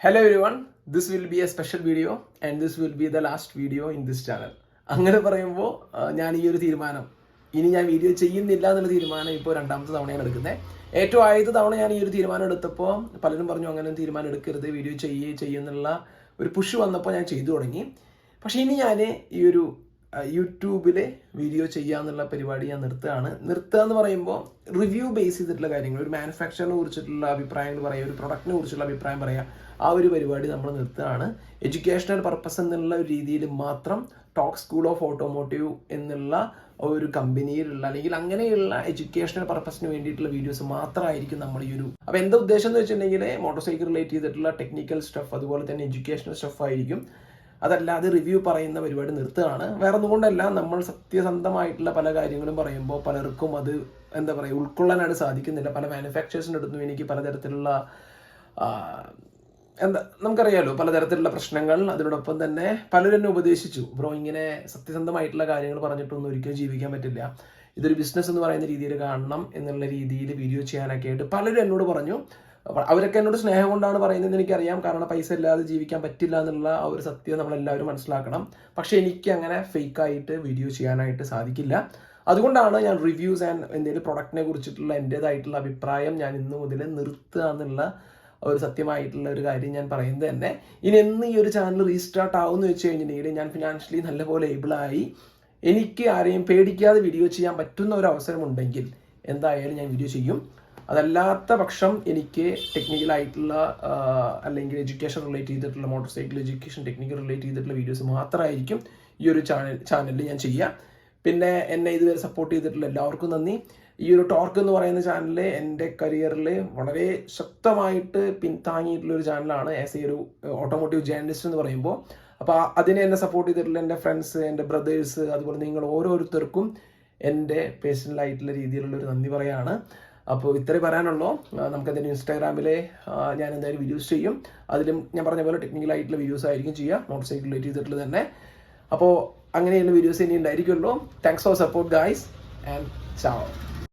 Hello everyone, this will be a special video and this will be the last video in this channel. അങ്ങനെ പറയുമ്പോൾ ഞാൻ ഈ ഒരു തീരുമാനം ഇനി ഞാൻ വീഡിയോ ചെയ്യുന്നില്ല എന്നുള്ള തീരുമാനം ഇപ്പോൾ രണ്ടാമത്തെ തവണയാണ് എടുക്കുന്നത്. ഏറ്റവും ആദ്യത്തെ തവണ ഞാൻ ഈ ഒരു തീരുമാനം എടുത്തപ്പോൾ പലരും പറഞ്ഞു അങ്ങനെ ഒരു തീരുമാനം എടുക്കരുത്, വീഡിയോ ചെയ്യുന്നുള്ള ഒരു പുഷ് വന്നപ്പോൾ ഞാൻ ചെയ്തു തുടങ്ങി. പക്ഷേ ഇനി ഞാൻ ഈ ഒരു യൂട്യൂബിൽ വീഡിയോ ചെയ്യാന്നുള്ള പരിപാടി ഞാൻ നിർത്തുക എന്ന് പറയുമ്പോൾ റിവ്യൂ ബേസ് ചെയ്തിട്ടുള്ള കാര്യങ്ങൾ, ഒരു മാനുഫാക്ചറിനെ കുറിച്ചിട്ടുള്ള അഭിപ്രായങ്ങൾ പറയുക, ഒരു പ്രൊഡക്റ്റിനെ കുറിച്ചുള്ള അഭിപ്രായം പറയുക, ആ ഒരു പരിപാടി നമ്മൾ നിർത്തുകയാണ്. എഡ്യൂക്കേഷണൽ പർപ്പസ് എന്നുള്ള ഒരു രീതിയിൽ മാത്രം ടോക്ക് സ്കൂൾ ഓഫ് ഓട്ടോമോട്ടീവ് എന്നുള്ള ഒരു കമ്പനിയിലുള്ള അല്ലെങ്കിൽ അങ്ങനെയുള്ള എഡ്യൂക്കേഷണൽ പർപ്പസിന് വേണ്ടിയിട്ടുള്ള വീഡിയോസ് മാത്രമായിരിക്കും നമ്മൾ ഈ ഒരു. അപ്പോൾ എന്താ ഉദ്ദേശം എന്ന് വെച്ചിട്ടുണ്ടെങ്കിൽ മോട്ടോർ സൈക്കിൾ റിലേറ്റ് ചെയ്തിട്ടുള്ള ടെക്നിക്കൽ സ്റ്റഫ്, അതുപോലെ തന്നെ എഡ്യൂക്കേഷണൽ സ്റ്റഫ് ആയിരിക്കും. അതല്ലാതെ റിവ്യൂ പറയുന്ന പരിപാടി നിർത്തുകയാണ്. വേറെ ഒന്നുകൊണ്ടല്ല, നമ്മൾ സത്യസന്ധമായിട്ടുള്ള പല കാര്യങ്ങളും പറയുമ്പോൾ പലർക്കും അത് എന്താ പറയുക ഉൾക്കൊള്ളാനായിട്ട് സാധിക്കുന്നില്ല. പല മാനുഫാക്ചേഴ്സിൻ്റെ അടുത്തും എനിക്ക് പലതരത്തിലുള്ള നമുക്കറിയാലോ പലതരത്തിലുള്ള പ്രശ്നങ്ങൾ. അതിനോടൊപ്പം തന്നെ പലരും എന്നെ ഉപദേശിച്ചു, ബ്രോ ഇങ്ങനെ സത്യസന്ധമായിട്ടുള്ള കാര്യങ്ങൾ പറഞ്ഞിട്ടൊന്നും ഒരിക്കലും ജീവിക്കാൻ പറ്റില്ല, ഇതൊരു ബിസിനസ് എന്ന് പറയുന്ന രീതിയിൽ കാണണം എന്നുള്ള രീതിയിൽ വീഡിയോ ചെയ്യാനൊക്കെ ആയിട്ട് പലരും എന്നോട് പറഞ്ഞു. അവരൊക്കെ എന്നോട് സ്നേഹം കൊണ്ടാണ് പറയുന്നതെന്ന് എനിക്കറിയാം, കാരണം പൈസ ഇല്ലാതെ ജീവിക്കാൻ പറ്റില്ല എന്നുള്ള ആ ഒരു സത്യം നമ്മളെല്ലാവരും മനസ്സിലാക്കണം. പക്ഷെ എനിക്ക് അങ്ങനെ ഫേക്കായിട്ട് വീഡിയോ ചെയ്യാനായിട്ട് സാധിക്കില്ല. അതുകൊണ്ടാണ് ഞാൻ റിവ്യൂസ് ആൻഡ് എന്തെങ്കിലും പ്രൊഡക്റ്റിനെ കുറിച്ചിട്ടുള്ള എൻ്റേതായിട്ടുള്ള അഭിപ്രായം ഞാൻ ഇന്ന് മുതൽ നിർത്തുക എന്നുള്ള ഒരു സത്യമായിട്ടുള്ള ഒരു കാര്യം ഞാൻ പറയുന്നത് തന്നെ. ഇനി എന്ന് ഈ ഒരു ചാനൽ റീസ്റ്റാർട്ട് ആവുമെന്ന് വെച്ച് കഴിഞ്ഞിട്ടുണ്ടെങ്കിൽ ഞാൻ ഫിനാൻഷ്യലി നല്ലപോലെ ഏബിളായി എനിക്ക് ആരെയും പേടിക്കാതെ വീഡിയോ ചെയ്യാൻ പറ്റുന്ന ഒരു അവസരമുണ്ടെങ്കിൽ എന്തായാലും ഞാൻ വീഡിയോ ചെയ്യും. അതല്ലാത്ത പക്ഷം എനിക്ക് ടെക്നിക്കലായിട്ടുള്ള അല്ലെങ്കിൽ എഡ്യൂക്കേഷൻ റിലേറ്റ് ചെയ്തിട്ടുള്ള motor cycle education technical relate ചെയ്തിട്ടുള്ള വീഡിയോസ് മാത്രമായിരിക്കും ഈ ഒരു ചാനലിൽ ഞാൻ ചെയ്യുക. പിന്നെ എന്നെ ഇതുവരെ സപ്പോർട്ട് ചെയ്തിട്ടുള്ള എല്ലാവർക്കും നന്ദി. ഈ ഒരു ടോർക്ക് എന്ന് പറയുന്ന ചാനൽ എൻ്റെ കരിയറിൽ വളരെ ശക്തമായിട്ട് പിന്താങ്ങിയിട്ടുള്ള ഒരു ചാനലാണ് ആസ് എ ഒരു ഓട്ടോമോട്ടീവ് ജേർണലിസ്റ്റ് എന്ന് പറയുമ്പോൾ. അപ്പോൾ അതിനെ എന്നെ സപ്പോർട്ട് ചെയ്തിട്ടുള്ള എൻ്റെ ഫ്രണ്ട്സ്, എൻ്റെ ബ്രദേഴ്സ്, അതുപോലെ നിങ്ങൾ ഓരോരുത്തർക്കും എൻ്റെ പേഴ്സണലായിട്ടുള്ള രീതിയിലുള്ള ഒരു നന്ദി പറയുകയാണ്. അപ്പോൾ ഇത്രയും പറയാനുള്ളൂ. നമുക്കെന്തായാലും ഇൻസ്റ്റാഗ്രാമിൽ ഞാൻ എന്തായാലും വീഡിയോസ് ചെയ്യും. അതിലും ഞാൻ പറഞ്ഞ പോലെ ടെക്നിക്കലായിട്ടുള്ള വീഡിയോസ് ആയിരിക്കും ചെയ്യുക, മോട്ടോർ സൈക്കിൾ റിലേറ്റ് ചെയ്തിട്ടുള്ളത് തന്നെ. അപ്പോൾ അങ്ങനെയുള്ള വീഡിയോസ് ഇനി ഉണ്ടായിരിക്കുമല്ലോ. Thanks for support guys and ചാओ.